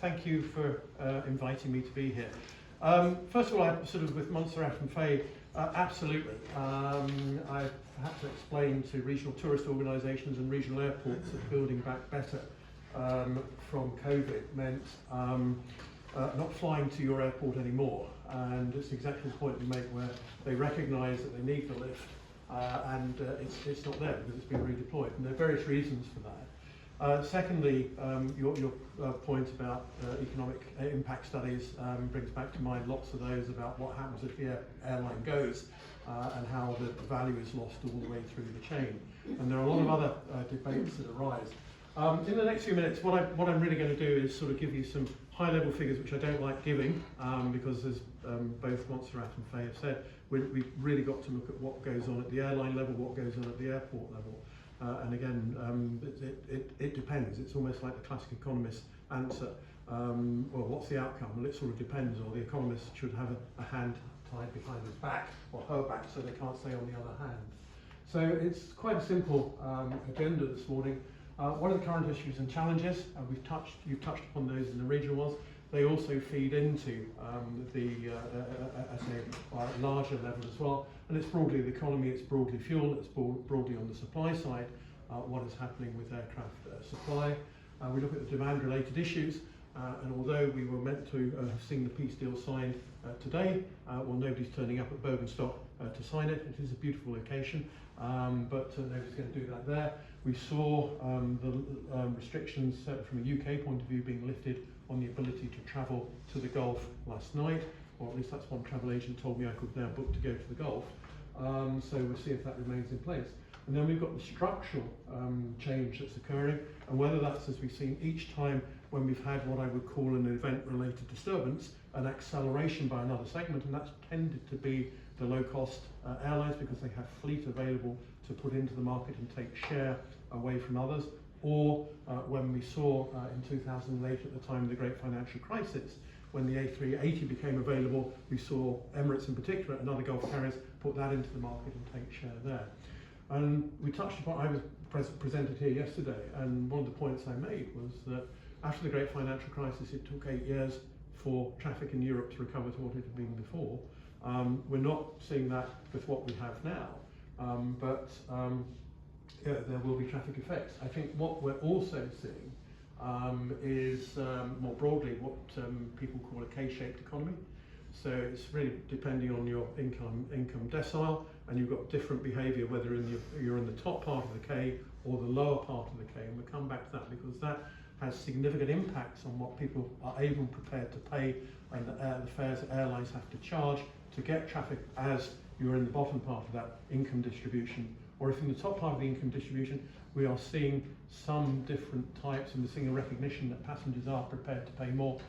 Thank you for inviting me to be here. First of all, I sort of with Montserrat and Faye, absolutely. I've had to explain to regional tourist organisations and regional airports that building back better from COVID meant not flying to your airport anymore. And it's exactly the point you make where they recognise that they need the lift and it's not there because it's been redeployed. And there are various reasons for that. Secondly, your point about economic impact studies brings back to mind lots of those about what happens if the airline goes and how the value is lost all the way through the chain. And there are a lot of other debates that arise. In the next few minutes, what I'm really going to do is sort of give you some high-level figures, which I don't like giving, because as both Montserrat and Faye have said, we've really got to look at what goes on at the airline level, what goes on at the airport level. And again, it depends. It's almost like the classic economist answer. Well, what's the outcome? Well, it sort of depends, or the economist should have a hand tied behind his back, or her back, so they can't say on the other hand. So it's quite a simple agenda this morning. What are the current issues and challenges? You've touched upon those in the regional ones. They also feed into at a larger level as well. And it's broadly the economy, it's broadly fuel, it's broadly on the supply side, what is happening with aircraft supply. We look at the demand-related issues, and although we were meant to have seen the peace deal signed today, well, nobody's turning up at Bergenstock to sign it. It is a beautiful location, but nobody's going to do that there. We saw the restrictions, from a UK point of view, being lifted on the ability to travel to the Gulf last night, or at least that's one travel agent told me I could now book to go to the Gulf. So we'll see if that remains in place. And then we've got the structural change that's occurring, and whether that's, as we've seen each time when we've had what I would call an event-related disturbance, an acceleration by another segment, and that's tended to be the low-cost airlines because they have fleet available to put into the market and take share away from others, or when we saw in 2008 at the time of the great financial crisis, when the A380 became available, we saw Emirates in particular and other Gulf carriers put that into the market and take share there. And we touched upon, I was presented here yesterday, and one of the points I made was that after the great financial crisis, it took 8 years for traffic in Europe to recover to what it had been before. We're not seeing that with what we have now, but yeah, there will be traffic effects. I think what we're also seeing is more broadly what people call a K-shaped economy. So it's really depending on your income decile, and you've got different behaviour whether you're in the top part of the K or the lower part of the K, and we'll come back to that because that has significant impacts on what people are able and prepared to pay and the fares that airlines have to charge to get traffic as you're in the bottom part of that income distribution. Or if in the top part of the income distribution, we are seeing some different types, and we're seeing a recognition that passengers are prepared to pay more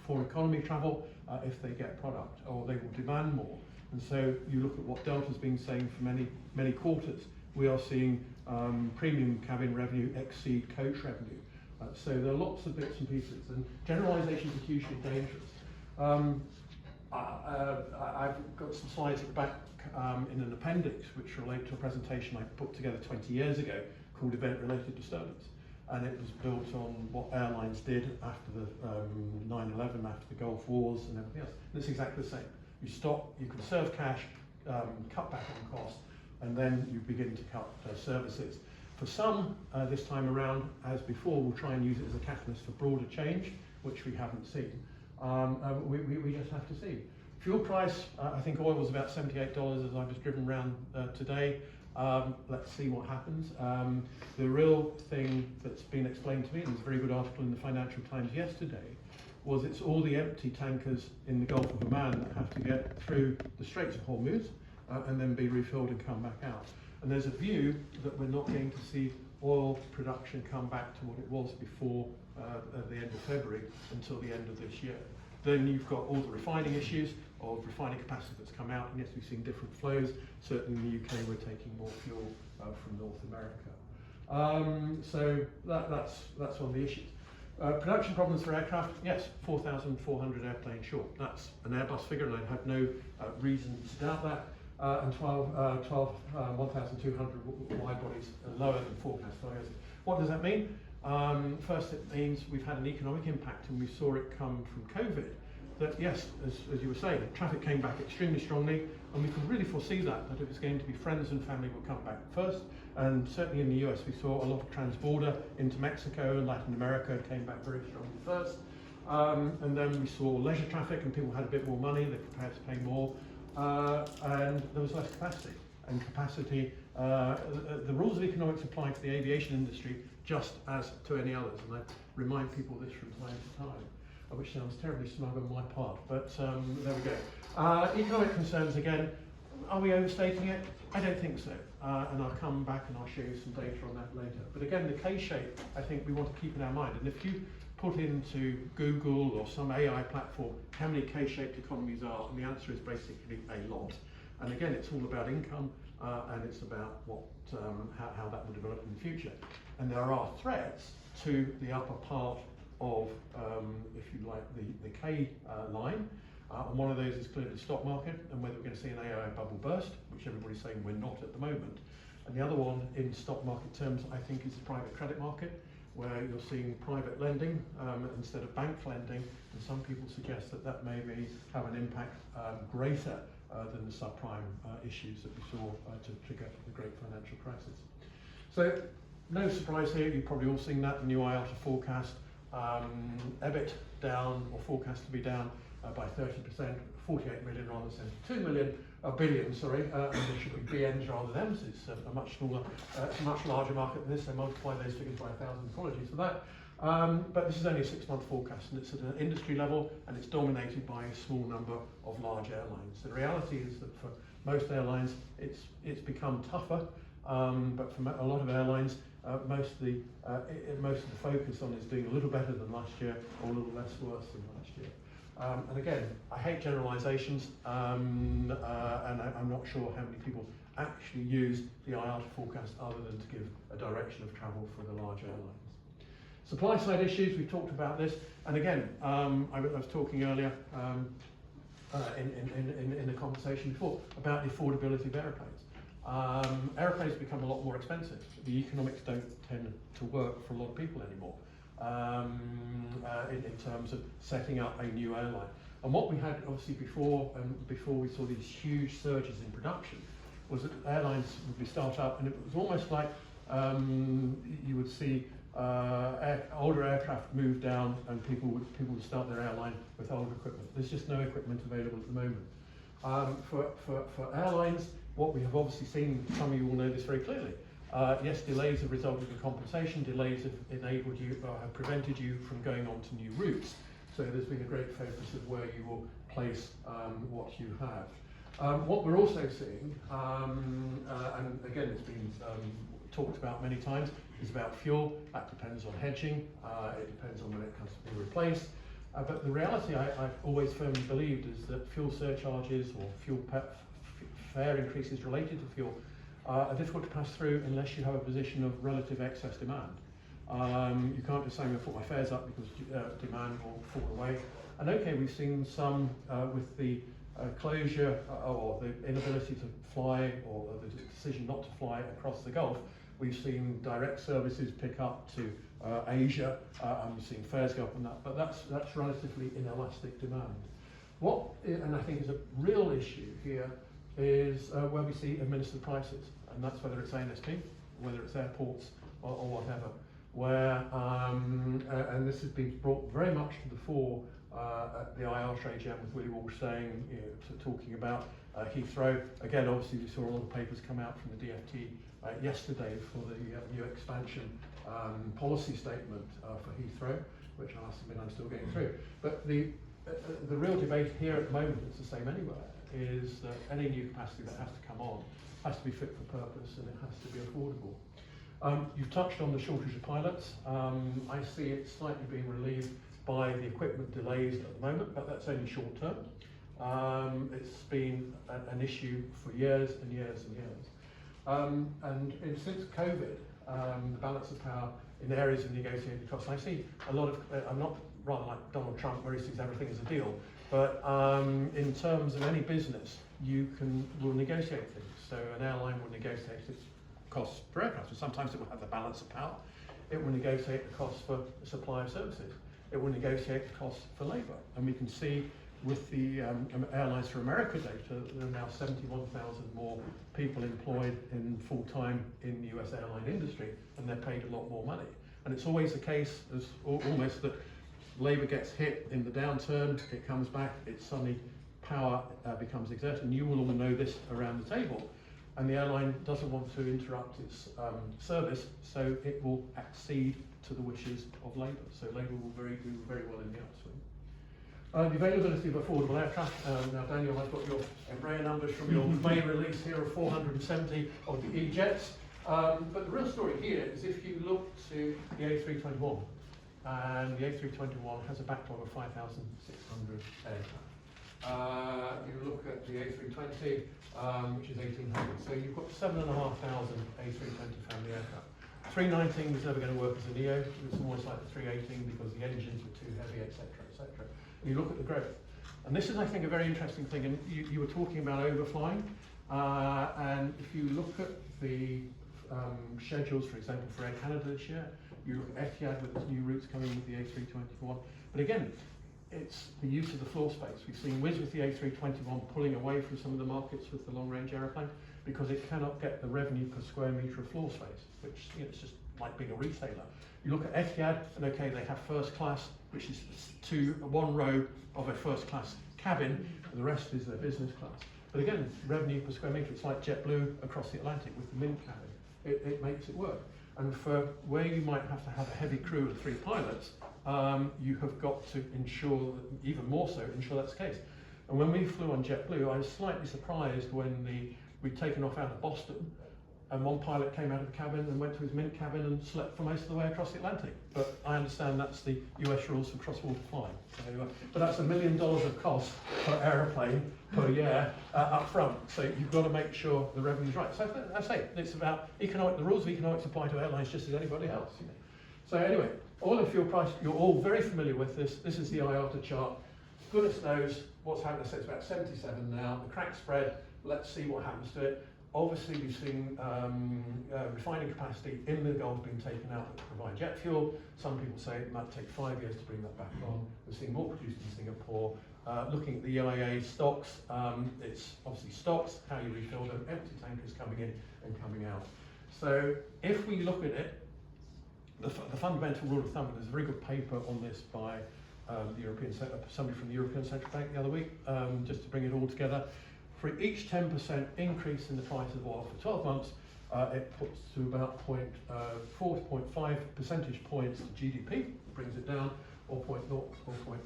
for economy travel if they get product, or they will demand more. And so you look at what Delta's been saying for many quarters. We are seeing premium cabin revenue exceed coach revenue. So there are lots of bits and pieces, and generalisations are hugely dangerous. I've got some slides at the back in an appendix which relate to a presentation I put together 20 years ago called Event-Related Disturbance. And it was built on what airlines did after the 9/11, after the Gulf Wars and everything else. And it's exactly the same. You stop, you conserve cash, cut back on cost, and then you begin to cut services. For some, this time around, as before, we'll try and use it as a catalyst for broader change, which we haven't seen. We just have to see. Fuel price, I think oil was about $78 as I was driven around today. Let's see what happens. The real thing that's been explained to me, and there's a very good article in the Financial Times yesterday, was it's all the empty tankers in the Gulf of Oman that have to get through the Straits of Hormuz and then be refilled and come back out. And there's a view that we're not going to see oil production come back to what it was before the end of February until the end of this year. Then you've got all the refining issues of refining capacity that's come out, and yes, we've seen different flows. Certainly in the UK, we're taking more fuel from North America. So that's one of the issues. Production problems for aircraft, yes, 4,400 airplanes short. That's an Airbus figure, and I have no reason to doubt that. And 1,200 wide bodies lower than forecast. What does that mean? First, it means we've had an economic impact, and we saw it come from COVID. That yes, as you were saying, traffic came back extremely strongly, and we could really foresee that it was going to be friends and family would come back first. And certainly in the US, we saw a lot of transborder into Mexico and Latin America came back very strongly first. And then we saw leisure traffic, and people had a bit more money, they were prepared to pay more, and there was less capacity. And capacity, the rules of economics apply to the aviation industry just as to any others, and I remind people this from time to time, which sounds terribly smug on my part, but there we go. Economic concerns again, are we overstating it? I don't think so, and I'll come back and I'll show you some data on that later. But again, the K-shape, I think we want to keep in our mind, and if you put into Google or some AI platform how many K-shaped economies are, and the answer is basically a lot. And again, it's all about income, and it's about what, how that will develop in the future. And there are threats to the upper part of, if you like, the K line. And one of those is clearly the stock market, and whether we're going to see an AI bubble burst, which everybody's saying we're not at the moment. And the other one in stock market terms, I think, is the private credit market, where you're seeing private lending instead of bank lending, and some people suggest that that may have an impact greater than the subprime issues that we saw to trigger the great financial crisis. So no surprise here, you've probably all seen that, the new IATA forecast, EBIT down, or forecast to be down by 30%, 48 million rather than 2 billion, sorry, and there should be BNs rather than M's. It's a much smaller, much larger market than this, so multiply those figures by 1,000, apologies for that. But this is only a 6-month forecast, and it's at an industry level, and it's dominated by a small number of large airlines. The reality is that for most airlines, it's become tougher, but for a lot of airlines, most of the focus on is doing a little better than last year, or a little less worse than last year. And again, I hate generalisations, and I'm not sure how many people actually use the IATA forecast other than to give a direction of travel for the large airlines. Supply side issues, we've talked about this, and again, I was talking earlier in the conversation before about the affordability of aeroplanes. Aeroplanes become a lot more expensive. The economics don't tend to work for a lot of people anymore in terms of setting up a new airline. And what we had obviously before we saw these huge surges in production was that airlines would start up, and it was almost like you would see older aircraft move down, and people would start their airline with older equipment. There's just no equipment available at the moment. For airlines, what we have obviously seen, some of you will know this very clearly. Yes, delays have resulted in compensation. Delays have enabled you, have prevented you from going on to new routes. So there's been a great focus of where you will place what you have. What we're also seeing, and again it's been talked about many times, is about fuel. That depends on hedging. It depends on when it comes to be replaced. But the reality I've always firmly believed is that fuel surcharges or fuel fare increases related to fuel are difficult to pass through unless you have a position of relative excess demand. You can't just say I'm going to put my fares up because demand will fall away. And okay, we've seen some with the closure or the inability to fly, or the decision not to fly across the Gulf. We've seen direct services pick up to Asia, and we've seen fares go up on that, but that's relatively inelastic demand. What, and I think is a real issue here, is where we see administered prices, and that's whether it's ANSP, whether it's airports or whatever, where, and this has been brought very much to the fore at the IATA AGM with Willie Walsh saying, talking about Heathrow. Again, obviously we saw a lot of papers come out from the DfT yesterday for the new expansion policy statement for Heathrow, which I must admit I'm still getting through. But the real debate here at the moment, it's the same anywhere, is that any new capacity that has to come on has to be fit for purpose, and it has to be affordable. You've touched on the shortage of pilots. I see it slightly being relieved by the equipment delays at the moment, but that's only short term. It's been an issue for years and years and years. And since COVID, the balance of power in areas of negotiated costs, I see a lot of, I'm not rather like Donald Trump where he sees everything as a deal, but in terms of any business, you will negotiate things. So an airline will negotiate its costs per aircraft, and sometimes it will have the balance of power. it will negotiate the costs for the supply of services. It will negotiate the costs for labour. And we can see with the Airlines for America data, there are now 71,000 more people employed in full-time in the US airline industry, and they're paid a lot more money. And it's always the case, as almost that labour gets hit in the downturn, it comes back, it's suddenly power becomes exerted, and you will all know this around the table. And the airline doesn't want to interrupt its service, so it will accede to the wishes of labour. So labour will do very well in the upswing. The availability of affordable aircraft. Now, Daniel, I've got your Embraer numbers from your May release here of 470 of the E-jets. But the real story here is if you look to the A321, and the A321 has a backlog of 5,600 aircraft. You look at the A320, which is 1,800. So you've got 7,500 A320 family aircraft. 319 was never going to work as a NEO. It's almost like the 318 because the engines were too heavy, etc., etc. And you look at the growth. And this is, I think, a very interesting thing. And you were talking about overflying. And if you look at the schedules, for example, for Air Canada this year, you look at Etihad with its new routes coming with the A321. But again, it's the use of the floor space. We've seen Wizz with the A321 pulling away from some of the markets with the long-range aeroplane because it cannot get the revenue per square metre of floor space, which it's just like being a retailer. You look at Etihad, and okay, they have first class, which is one row of a first class cabin, and the rest is their business class. But again, revenue per square metre, it's like JetBlue across the Atlantic with the Mint cabin. It makes it work. And for where you might have to have a heavy crew of 3 pilots, you have got to ensure, even more so, ensure that's the case. And when we flew on JetBlue, I was slightly surprised when we'd taken off out of Boston, and one pilot came out of the cabin and went to his Mint cabin and slept for most of the way across the Atlantic. But I understand that's the US rules for cross-border flying. So, but that's $1 million of cost per aeroplane per year up front. So you've got to make sure the revenue's right. So I say it's about the rules of economics apply to airlines just as anybody else. You know. So anyway, oil and fuel price, you're all very familiar with this. This is the IATA chart. Goodness knows what's happened. So it's about 77 now. The crack spread, let's see what happens to it. Obviously, we've seen refining capacity in the Gulf being taken out to provide jet fuel. Some people say it might take 5 years to bring that back on. We're seeing more produced in Singapore. Looking at the EIA stocks, it's obviously stocks, how you refill them, empty tankers coming in and coming out. So if we look at it, the fundamental rule of thumb, and there's a very good paper on this by somebody from the European Central Bank the other week, just to bring it all together. For each 10% increase in the price of oil for 12 months, it puts to about 4.5 percentage points to GDP, brings it down, or 0.3%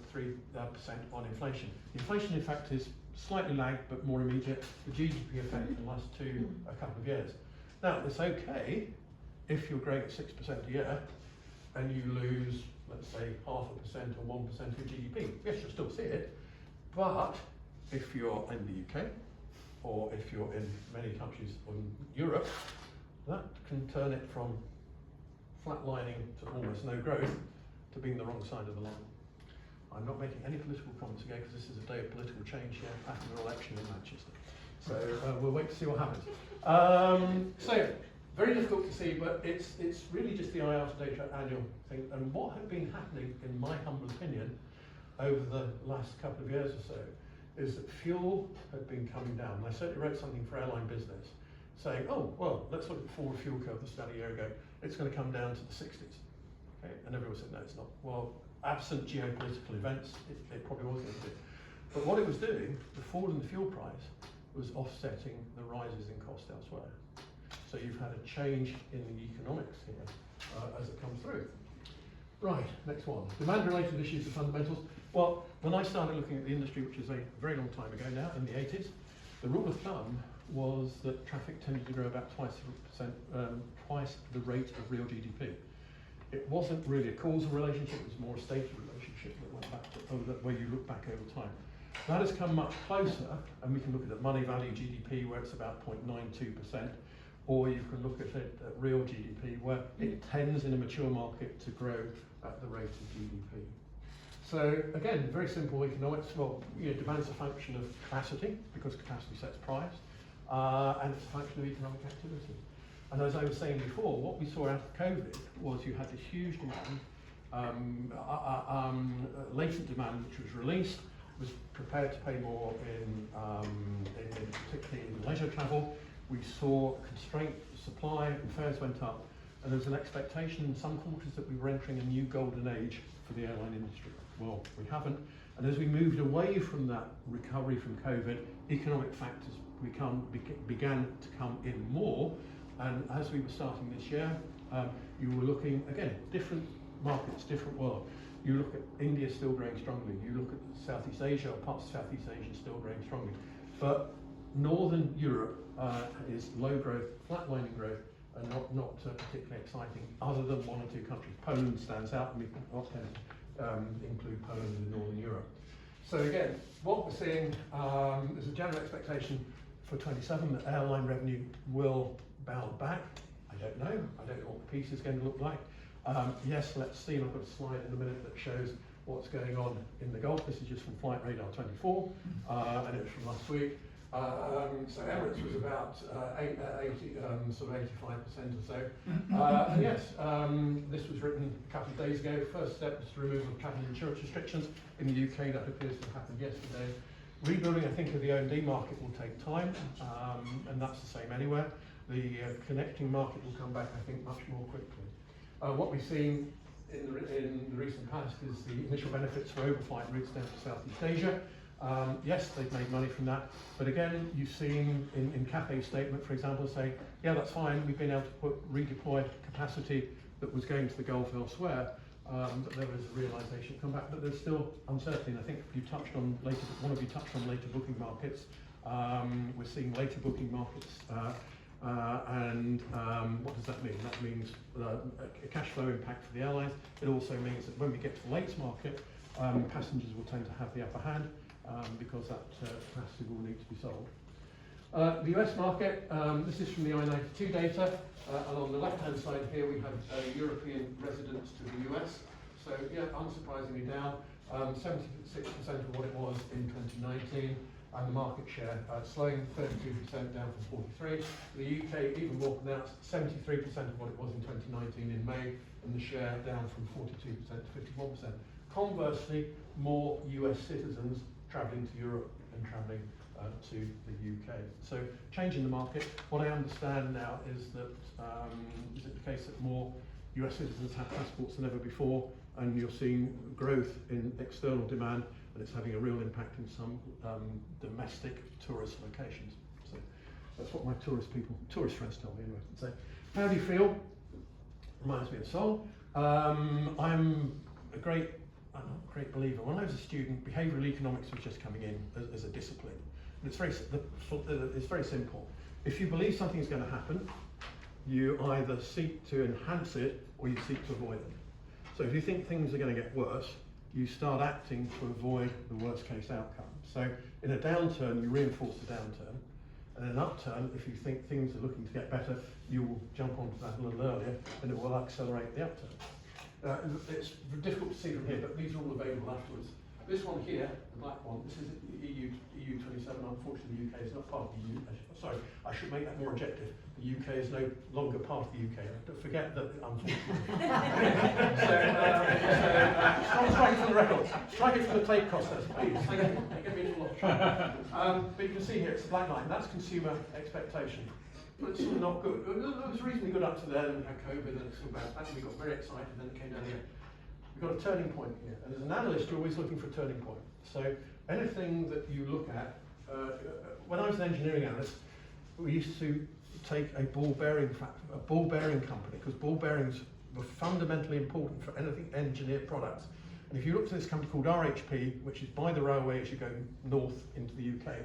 on inflation. The inflation, in fact, is slightly lagged, but more immediate. The GDP effect can last a couple of years. Now, it's okay if you're growing at 6% a year and you lose, let's say, 0.5% or 1% of GDP. Yes, you'll still see it, but if you're in the UK, or if you're in many countries in Europe, that can turn it from flatlining to almost no growth to being the wrong side of the line. I'm not making any political comments again because this is a day of political change here after the election in Manchester. So we'll wait to see what happens. So, very difficult to see, but it's really just the IATA data annual thing. And what had been happening, in my humble opinion, over the last couple of years or so, is that fuel had been coming down. And I certainly wrote something for airline business saying, oh, well, let's look at the forward fuel curve this about a year ago. It's going to come down to the 60s. Okay? And everyone said, no, it's not. Well, absent geopolitical events, it probably was going to do. But what it was doing, the fall in the fuel price, was offsetting the rises in cost elsewhere. So you've had a change in the economics here as it comes through. Right, next one. Demand-related issues and fundamentals. Well, when I started looking at the industry, which is a very long time ago now, in the 80s, the rule of thumb was that traffic tended to grow about twice the rate of real GDP. It wasn't really a causal relationship, it was more a stated relationship that went back where you look back over time. That has come much closer, and we can look at the money value GDP where it's about 0.92%, or you can look at it at real GDP where it tends in a mature market to grow at the rate of GDP. So again, very simple economics. Well, demand's a function of capacity because capacity sets price, and it's a function of economic activity. And as I was saying before, what we saw after COVID was you had this huge demand, latent demand which was released, was prepared to pay more in particularly in leisure travel. We saw constraint supply and fares went up, and there was an expectation in some quarters that we were entering a new golden age for the airline industry. Well, we haven't, and as we moved away from that recovery from COVID, economic factors began to come in more, and as we were starting this year, you were looking, again, different markets, different world. You look at India still growing strongly, you look at Southeast Asia, or parts of Southeast Asia still growing strongly, but Northern Europe is low growth, flatlining growth, and not particularly exciting, other than one or two countries. Poland stands out, and we can often include Poland in Northern Europe. So again, what we're seeing is a general expectation for 27 that airline revenue will bounce back. I don't know what the piece is going to look like. Yes, let's see, and I've got a slide in a minute that shows what's going on in the Gulf. This is just from Flight Radar 24, and it's from last week. So Emirates was about 85% or so. And yes, this was written a couple of days ago. First step was the removal of travel insurance restrictions in the UK. That appears to have happened yesterday. Rebuilding, I think, of the O&D market will take time, and that's the same anywhere. The connecting market will come back, I think, much more quickly. What we've seen in the recent past is the initial benefits for overflight routes down to Southeast Asia. Yes, they've made money from that, but again, you've seen in Cathay's statement, for example, say, yeah, that's fine, we've been able to redeploy capacity that was going to the Gulf elsewhere, but there was a realisation to come back, but there's still uncertainty, and I think you touched on later, one of you touched on later booking markets. We're seeing later booking markets, and what does that mean? That means a cash flow impact for the airlines. It also means that when we get to the lates market, passengers will tend to have the upper hand, because that capacity will need to be sold. The US market, this is from the I-92 data, and on the left-hand side here we have European residents to the US. So yeah, unsurprisingly down, 76% of what it was in 2019, and the market share slowing 32% down from 43. The UK, even more pronounced, 73% of what it was in 2019 in May, and the share down from 42% to 51%. Conversely, more US citizens travelling to Europe and travelling to the UK. So change in the market. What I understand now is that is it the case that more US citizens have passports than ever before, and you're seeing growth in external demand, and it's having a real impact in some domestic tourist locations. So that's what my tourist friends tell me anyway. So how do you feel? Reminds me of Seoul. I'm a great believer. When I was a student, behavioural economics was just coming in as a discipline. And it's very simple. If you believe something is going to happen, you either seek to enhance it or you seek to avoid it. So if you think things are going to get worse, you start acting to avoid the worst case outcome. So in a downturn, you reinforce the downturn. And in an upturn, if you think things are looking to get better, you will jump onto that a little earlier, and it will accelerate the upturn. It's difficult to see from here, but these are all available afterwards. This one here, the black one, this is EU 27. Unfortunately, the UK is not part of the EU. Sorry, I should make that more objective. The UK is no longer part of the UK. Don't forget that, unfortunately. Strike it from the record. Strike it from the tape costers, please. They give me a lot of trouble. But you can see here, it's the black line. That's consumer expectation. But it's still not good. It was reasonably good up to then, and we had COVID, and it's still bad. Actually, we got very excited, and then it came down here. We've got a turning point here, and as an analyst, you're always looking for a turning point. So anything that you look at, when I was an engineering analyst, we used to take a ball bearing company, because ball bearings were fundamentally important for anything engineered products. And if you look to this company called RHP, which is by the railway as you go north into the UK,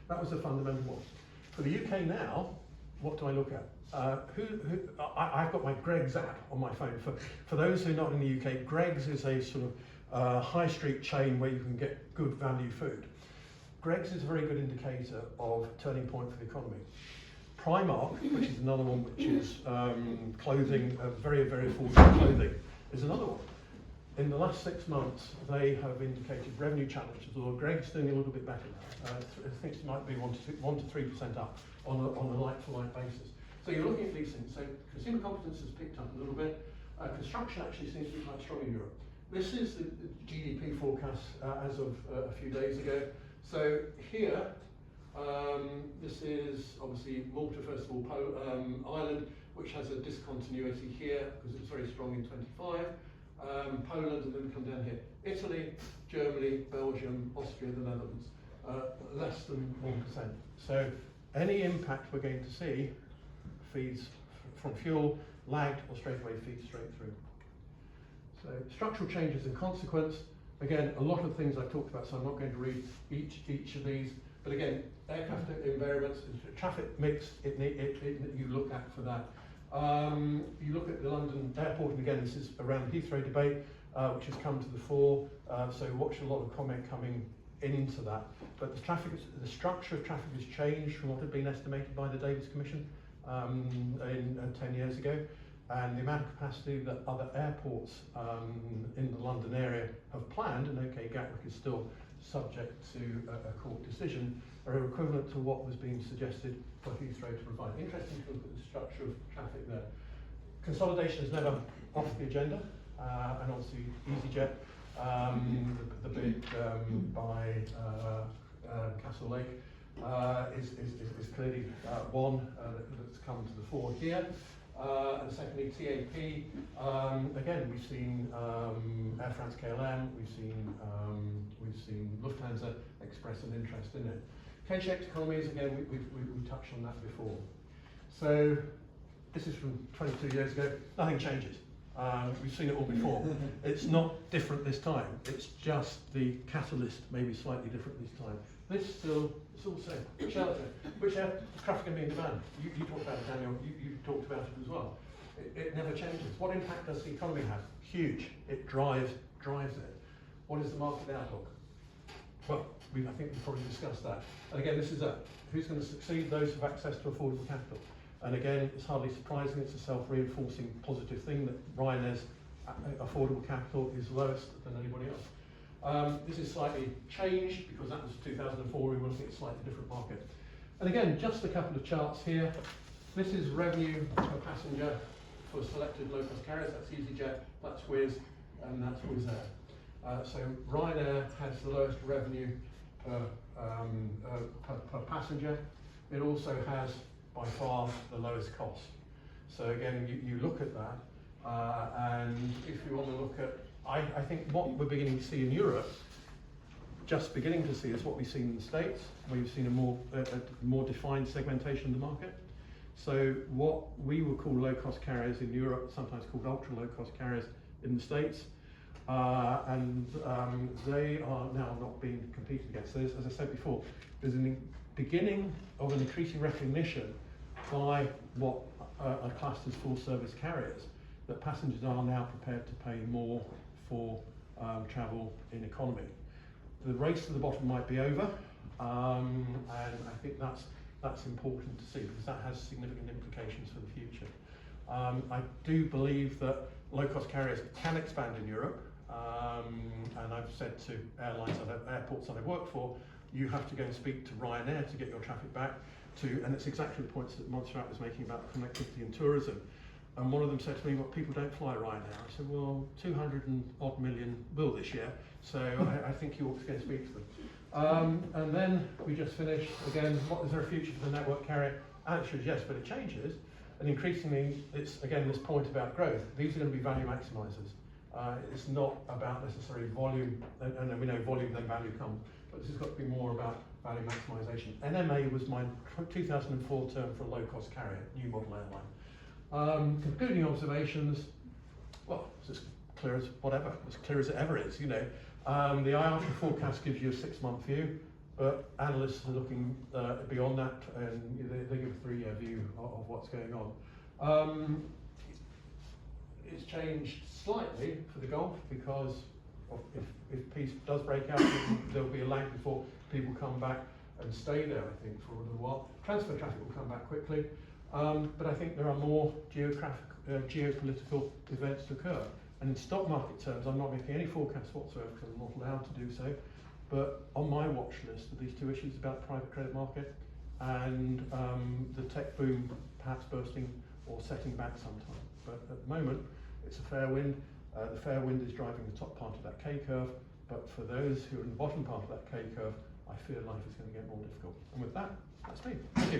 that was the fundamental one. For the UK now, what do I look at? I've got my Greggs app on my phone. For those who are not in the UK, Greggs is a sort of high street chain where you can get good value food. Greggs is a very good indicator of turning point for the economy. Primark, which is another one, which is clothing, very, very affordable clothing, is another one. In the last 6 months, they have indicated revenue challenges, although Greggs is doing a little bit better now. I think it might be 1 to 3% up on a like-for-like basis. So you're looking at leasing. So consumer confidence has picked up a little bit. Construction actually seems to be quite strong in Europe. This is the GDP forecast as of a few days ago. So here, this is obviously Malta, first of all, Ireland, which has a discontinuity here because it's very strong in 25. Poland, and then we come down here. Italy, Germany, Belgium, Austria, the Netherlands, less than 1%. So any impact we're going to see feeds from fuel, lagged or straight away feeds straight through. So structural changes and consequence. Again, a lot of things I've talked about, so I'm not going to read each of these. But again, aircraft invariants, traffic mix, you look at for that. You look at the London airport, and again, this is around the Heathrow debate, which has come to the fore. So watch a lot of comment coming into that. But the structure of traffic has changed from what had been estimated by the Davis Commission 10 years ago. And the amount of capacity that other airports in the London area have planned, and okay, Gatwick is still subject to a court decision, are equivalent to what was being suggested for Heathrow to provide. Interesting to look at the structure of traffic there. Consolidation is never off the agenda, and obviously EasyJet, the bid by Castle Lake is clearly one that's come to the fore here. And secondly, TAP. Again, we've seen Air France KLM. We've seen Lufthansa express an interest in it. K-shaped economies. Again, we touched on that before. So this is from 22 years ago. Nothing changes. We've seen it all before. It's not different this time. It's just the catalyst may be slightly different this time. This still, it's all the same. Shelter, which traffic can be in demand. You talked about it, Daniel. You talked about it as well. It never changes. What impact does the economy have? Huge. It drives it. What is the market outlook? Well, I think we've probably discussed that. And again, this is who's going to succeed? Those who have access to affordable capital. And again, it's hardly surprising. It's a self-reinforcing positive thing that Ryanair's affordable capital is lowest than anybody else. This is slightly changed because that was 2004. We were looking at a slightly different market. And again, just a couple of charts here. This is revenue per passenger for selected low-cost carriers. That's EasyJet, that's Wizz, and that's Wizz Air. So Ryanair has the lowest revenue per passenger. It also has by far the lowest cost. So again, you look at that, and if you want to look at, I think what we're beginning to see in Europe, just beginning to see, is what we've seen in the States. We've seen a more defined segmentation of the market. So what we would call low-cost carriers in Europe, sometimes called ultra-low-cost carriers in the States, and they are now not being competed against. So as I said before, there's a beginning of an increasing recognition by what are classed as full-service carriers that passengers are now prepared to pay more for travel in economy. The race to the bottom might be over, and I think that's important to see because that has significant implications for the future. I do believe that low-cost carriers can expand in Europe, and I've said to airports that I've worked for, you have to go and speak to Ryanair to get your traffic back to, and it's exactly the points that Montserrat was making about connectivity and tourism. And one of them said to me, well, people don't fly Ryanair. I said, well, 200 and odd million will this year, so I think you ought to go and speak to them. And then we just finished, again, is there a future for the network carrier? Answer is yes, but it changes. And increasingly, it's, again, this point about growth. These are going to be value maximizers. It's not about necessarily volume, and we know volume then value comes, but this has got to be more about value maximization. NMA was my 2004 term for a low-cost carrier, new model airline. Concluding observations, well, it's as clear as whatever, as clear as it ever is, you know. The IATA forecast gives you a 6-month view, but analysts are looking beyond that, and they give a 3-year view of what's going on. It's changed slightly for the Gulf because if peace does break out, there'll be a lag before people come back and stay there, I think, for a little while. Transfer traffic will come back quickly, but I think there are more geopolitical events to occur. And in stock market terms, I'm not making any forecasts whatsoever because I'm not allowed to do so, but on my watch list are these 2 issues about the private credit market and the tech boom perhaps bursting or setting back sometime. But at the moment, it's a fair wind. The fair wind is driving the top part of that K-curve, but for those who are in the bottom part of that K-curve, I fear life is going to get more difficult. And with that, that's me. Thank you.